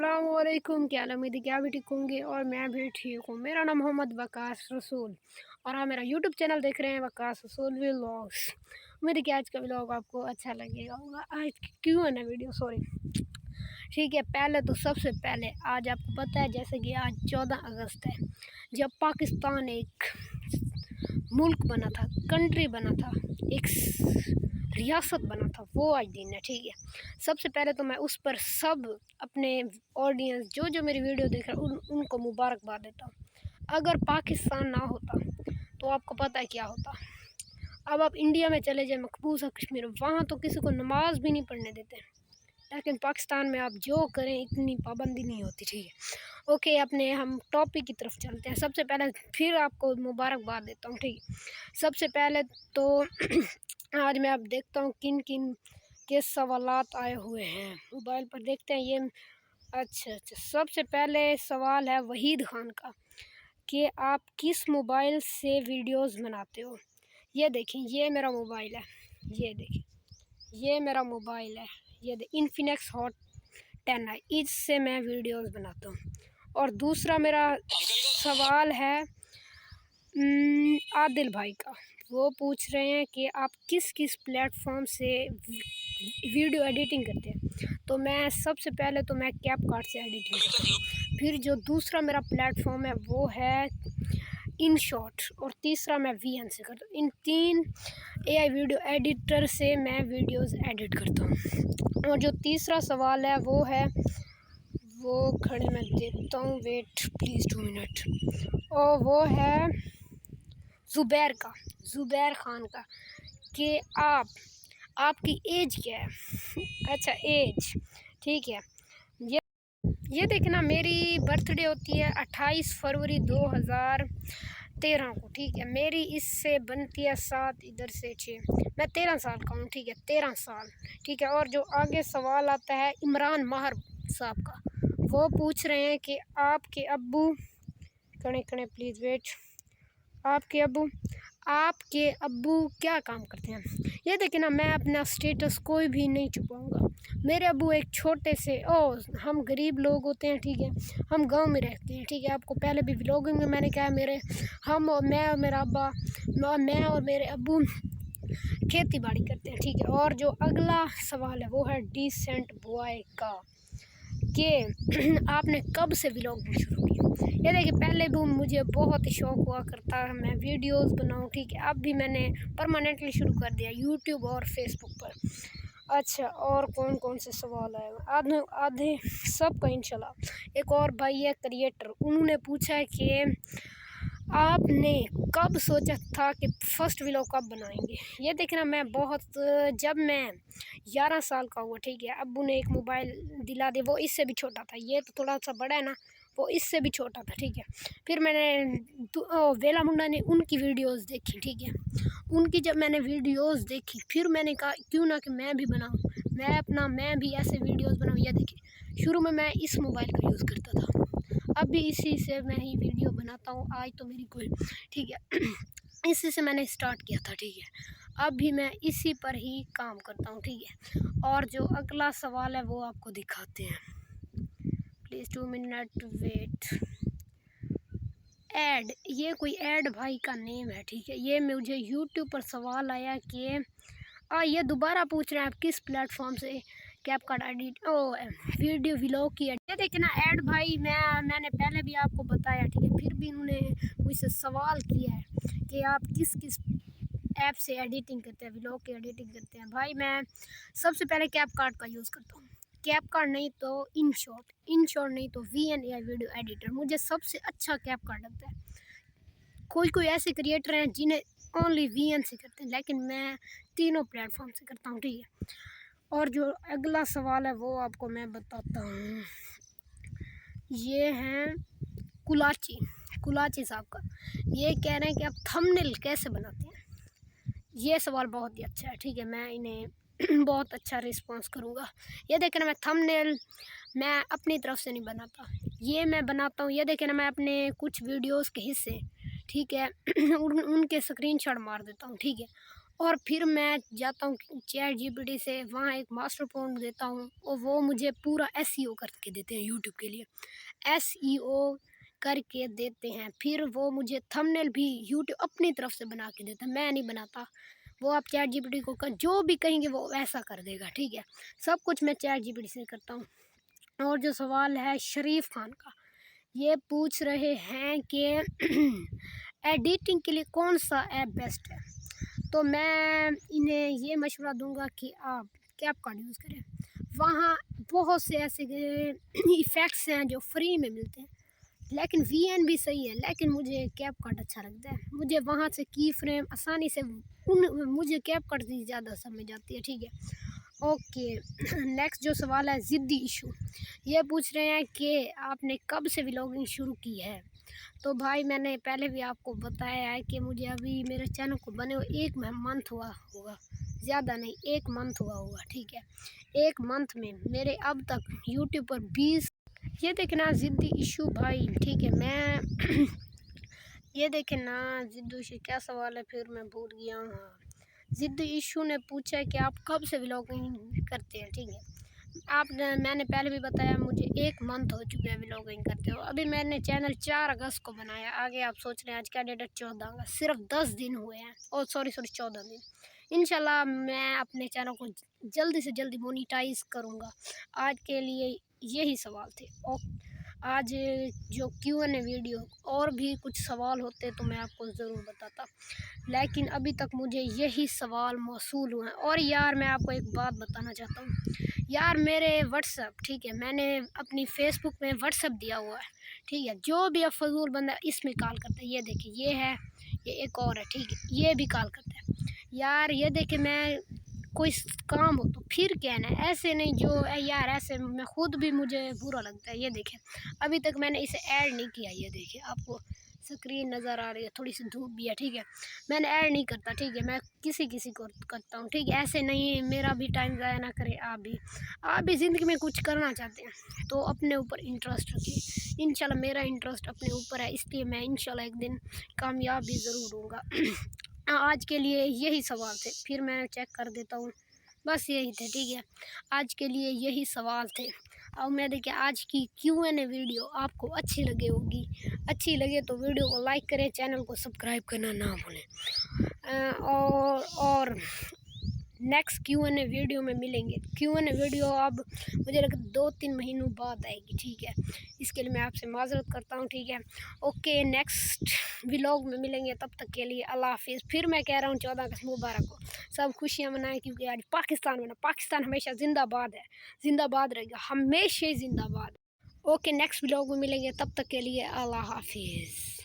अस्सलाम वालेकुम। क्या उम्मीद है कि आप भी ठीक होंगे और मैं भी ठीक हूँ। मेरा नाम मोहम्मद वकास रसूल और आप मेरा यूट्यूब चैनल देख रहे हैं वकास रसूल व्लॉग्स। उम्मीद है कि आज का व्लॉग आपको अच्छा लगेगा होगा। आज क्यों है ना वीडियो, सॉरी। ठीक है, पहले तो सबसे पहले आज आपको पता है जैसे कि आज 14 अगस्त है, जब पाकिस्तान एक मुल्क बना था, कंट्री बना था, एक रियासत बना था, वो आज दिन है। ठीक है, सबसे पहले तो मैं उस पर सब अपने ऑडियंस जो मेरी वीडियो देख रहे हैं उनको मुबारकबाद देता हूँ। अगर पाकिस्तान ना होता तो आपको पता है क्या होता। अब आप इंडिया में चले जाए, मकबूजा कश्मीर, वहाँ तो किसी को नमाज भी नहीं पढ़ने देते, लेकिन पाकिस्तान में आप जो करें इतनी पाबंदी नहीं होती। ठीक है, ओके, अपने हम टॉपिक की तरफ चलते हैं। सबसे पहले फिर आपको मुबारकबाद देता हूँ। ठीक है, सबसे पहले तो आज मैं अब देखता हूँ किन किन के सवालात आए हुए हैं। मोबाइल पर देखते हैं ये। अच्छा, सबसे पहले सवाल है वहीद खान का कि आप किस मोबाइल से वीडियोस बनाते हो। ये देखें, ये मेरा मोबाइल है, ये देखें, ये मेरा मोबाइल है, ये इन्फिनिक्स हॉट 10 है, इससे मैं वीडियोस बनाता हूँ। और दूसरा मेरा सवाल है आदिल भाई का। वो पूछ रहे हैं कि आप किस किस प्लेटफॉर्म से वीडियो एडिटिंग करते हैं। तो मैं सबसे पहले तो मैं कैपकट से एडिटिंग करता हूँ, फिर जो दूसरा मेरा प्लेटफॉर्म है वो है InShot, और तीसरा मैं VN से करता हूँ। इन तीन AI वीडियो एडिटर से मैं वीडियोस एडिट करता हूँ। और जो तीसरा सवाल है वो है, वो खड़े मैं देखता हूँ, वेट प्लीज़ 2 मिनट, और वो है ज़ुबैर खान का कि आपकी एज क्या है। अच्छा, एज, ठीक है। ये देखना, मेरी बर्थडे होती है 28 फरवरी 2013 को। ठीक है, मेरी इससे बनती है 7, इधर से 6, मैं 13 साल का हूँ। ठीक है, 13 साल। ठीक है, और जो आगे सवाल आता है इमरान माहर साहब का, वो पूछ रहे हैं कि आपके अब्बू कने प्लीज़ वेट, आपके अब्बू क्या काम करते हैं। ये देखिए ना, मैं अपना स्टेटस कोई भी नहीं छुपाऊंगा। मेरे अब्बू एक छोटे से हम गरीब लोग होते हैं। ठीक है, हम गांव में रहते हैं। ठीक है, आपको पहले भी व्लॉगिंग में मैंने कहा, मैं और मेरा अब्बा, मैं और मेरे अब्बू खेती बाड़ी करते हैं। ठीक है, और जो अगला सवाल है वो है डिसेंट बॉय का कि आपने कब से व्लॉगिंग शुरू की। ये देखिए, पहले भी मुझे बहुत ही शौक़ हुआ करता है मैं वीडियोस बनाऊं। ठीक है, अब भी मैंने परमानेंटली शुरू कर दिया यूट्यूब और फेसबुक पर। अच्छा, और कौन कौन से सवाल आए, आधे सब का इंशाल्लाह। एक और भाई है क्रिएटर, उन्होंने पूछा है कि आपने कब सोचा था कि फ़र्स्ट व्लॉग कब बनाएंगे। ये देखना, जब मैं 11 साल का हुआ। ठीक है, अब्बू ने एक मोबाइल दिला दिया, वो इससे भी छोटा था, ये तो थोड़ा सा बड़ा है ना, वो इससे भी छोटा था। ठीक है, फिर मैंने वेला मुंडा ने उनकी वीडियोस देखी। ठीक है, उनकी जब मैंने वीडियोस देखी, फिर मैंने कहा क्यों ना कि मैं भी बनाऊँ, मैं भी ऐसे वीडियोस बनाऊँ। ये देखिए, शुरू में मैं इस मोबाइल का यूज़ करता था, अब भी इसी से मैं ही वीडियो बनाता हूँ। आज तो मेरी कोई, ठीक है, इसी से मैंने स्टार्ट किया था। ठीक है, अब भी मैं इसी पर ही काम करता हूँ। ठीक है, और जो अगला सवाल है वो आपको दिखाते हैं, प्लीज़ 2 मिनट वेट। ऐड, ये कोई ऐड भाई का नेम है। ठीक है, ये मुझे यूट्यूब पर सवाल आया कि ये दोबारा पूछ रहे हैं आप किस प्लेटफॉर्म से कैपकट एडिट वीडियो व्लॉग की। ये देखिए ना, ऐड भाई मैंने पहले भी आपको बताया। ठीक है, फिर भी इन्होंने मुझसे सवाल किया है कि आप किस किस ऐप से एडिटिंग करते हैं, व्लॉग की एडिटिंग करते हैं। भाई मैं सबसे पहले कैपकट का यूज़ करता हूँ, कैपकट नहीं तो InShot नहीं तो VN AI वीडियो एडिटर, मुझे सबसे अच्छा कैपकट लगता है। कोई ऐसे क्रिएटर हैं जिन्हें ओनली VN से करते हैं, लेकिन मैं तीनों प्लेटफॉर्म से करता हूँ। ठीक है, और जो अगला सवाल है वो आपको मैं बताता हूँ। ये हैं कुलाची साहब का, ये कह रहे हैं कि आप थंबनेल कैसे बनाते हैं। ये सवाल बहुत ही अच्छा है। ठीक है, मैं इन्हें बहुत अच्छा रिस्पांस करूँगा। ये देखें ना, मैं थंबनेल मैं अपनी तरफ से नहीं बनाता, ये मैं बनाता हूँ। ये देखें ना, मैं अपने कुछ वीडियोस के हिस्से, ठीक है, उनके स्क्रीनशॉट मार देता हूँ। ठीक है, اور پھر میں جاتا ہوں چیٹ جی پی ٹی سے، وہاں ایک ماسٹر پرومپٹ دیتا ہوں اور وہ مجھے پورا ایس ای او کر کے دیتے ہیں یوٹیوب کے لیے، ایس ای او کر کے دیتے ہیں۔ پھر وہ مجھے تھمبنیل بھی یوٹیوب اپنی طرف سے بنا کے دیتا ہے، میں نہیں بناتا، وہ آپ چیٹ جی پی ٹی کو جو بھی کہیں گے وہ ویسا کر دے گا، ٹھیک ہے، سب کچھ میں چیٹ جی پی ٹی سے کرتا ہوں۔ اور جو سوال ہے شریف خان کا، یہ پوچھ رہے ہیں کہ ایڈیٹنگ کے لیے کون سا ایپ بیسٹ ہے؟ تو میں انہیں یہ مشورہ دوں گا کہ آپ کیپ کارڈ یوز کریں، وہاں بہت سے ایسے ایفیکٹس ہیں جو فری میں ملتے ہیں، لیکن وی این بھی صحیح ہے، لیکن مجھے کیپ کارڈ اچھا لگتا ہے، مجھے وہاں سے کی فریم آسانی سے مجھے کیپ کارڈ سے زیادہ سمجھ آتی ہے، ٹھیک ہے۔ اوکے، نیکسٹ جو سوال ہے ضدی ایشو، یہ پوچھ رہے ہیں کہ آپ نے کب سے ولاگنگ شروع کی ہے؟ تو بھائی میں نے پہلے بھی آپ کو بتایا ہے کہ مجھے ابھی میرے چینل کو بنے ہوئے 1 منتھ ہوا ہوگا، زیادہ نہیں 1 منتھ ہوا ہوگا، ٹھیک ہے۔ 1 منتھ میں میرے اب تک یوٹیوب پر 20، یہ دیکھیں نا ضدی ایشو بھائی، ٹھیک ہے، میں یہ دیکھیں نا ضدی ایشو کیا سوال ہے، پھر میں بھول گیا ہوں۔ ہاں، ضدی ایشو نے پوچھا ہے کہ آپ کب سے ولاگنگ کرتے ہیں، ٹھیک ہے، میں نے پہلے بھی بتایا مجھے 1 منتھ ہو چکے ہیں ولاگنگ کرتے ہو، ابھی میں نے چینل 4 اگست کو بنایا، آگے آپ سوچ رہے ہیں آج کیا ڈیٹ ہے 14 اگست، صرف 10 دن ہوئے ہیں، اور سوری 14 دن۔ انشاءاللہ میں اپنے چینل کو جلدی سے جلدی مونیٹائز کروں گا۔ آج کے لیے یہی سوال تھے، آج جو کیو این اے ویڈیو، اور بھی کچھ سوال ہوتے تو میں آپ کو ضرور بتاتا، لیکن ابھی تک مجھے یہی سوال موصول ہوئے ہیں۔ اور یار میں آپ کو ایک بات بتانا چاہتا ہوں یار، میرے واٹس ایپ، ٹھیک ہے، میں نے اپنی فیس بک میں واٹس ایپ دیا ہوا ہے، ٹھیک ہے، جو بھی اب فضول بندہ اس میں کال کرتا ہے، یہ دیکھیں یہ ہے، یہ ایک اور ہے، ٹھیک ہے، یہ بھی کال کرتا ہے یار، یہ دیکھیں میں کوئی کام ہو تو پھر کہنا ہے، ایسے نہیں جو یار ایسے میں خود بھی مجھے برا لگتا ہے۔ یہ دیکھیں ابھی تک میں نے اسے ایڈ نہیں کیا، یہ دیکھیں آپ کو سکرین نظر آ رہی ہے، تھوڑی سی دھوپ بھی ہے، ٹھیک ہے، میں نے ایڈ نہیں کرتا، ٹھیک ہے، میں کسی کو کرتا ہوں، ٹھیک ہے، ایسے نہیں میرا بھی ٹائم ضائع نہ کرے، آپ بھی زندگی میں کچھ کرنا چاہتے ہیں تو اپنے اوپر انٹرسٹ رکھیے، انشاءاللہ میرا انٹرسٹ اپنے اوپر ہے، اس لیے میں انشاءاللہ ایک دن کامیاب بھی ضرور ہوں گا۔ آج کے لیے یہی سوال تھے، پھر میں چیک کر دیتا ہوں، بس یہی تھے، ٹھیک ہے، آج کے لیے یہی سوال تھے۔ امید ہے کہ آج کی کیو این اے ویڈیو آپ کو اچھی لگے ہوگی، اچھی لگے تو ویڈیو کو لائک کریں، چینل کو سبسکرائب کرنا نہ بھولیں، اور نیکسٹ کیو این اے ویڈیو میں ملیں گے۔ کیو این اے ویڈیو اب مجھے لگتا ہے 2-3 مہینوں بعد آئے گی، ٹھیک ہے، اس کے لیے میں آپ سے معذرت کرتا ہوں، ٹھیک ہے۔ اوکے، نیکسٹ ولاگ میں ملیں گے، تب تک کے لیے اللہ حافظ۔ پھر میں کہہ رہا ہوں 14 اگست مبارک ہو، سب خوشیاں منائیں، کیونکہ آج پاکستان بنا، پاکستان ہمیشہ زندہ باد ہے، زندہ باد رہے گا، ہمیشہ زندہ باد۔ اوکے، نیکسٹ ولاگ میں ملیں گے، تب تک کے لیے اللہ حافظ۔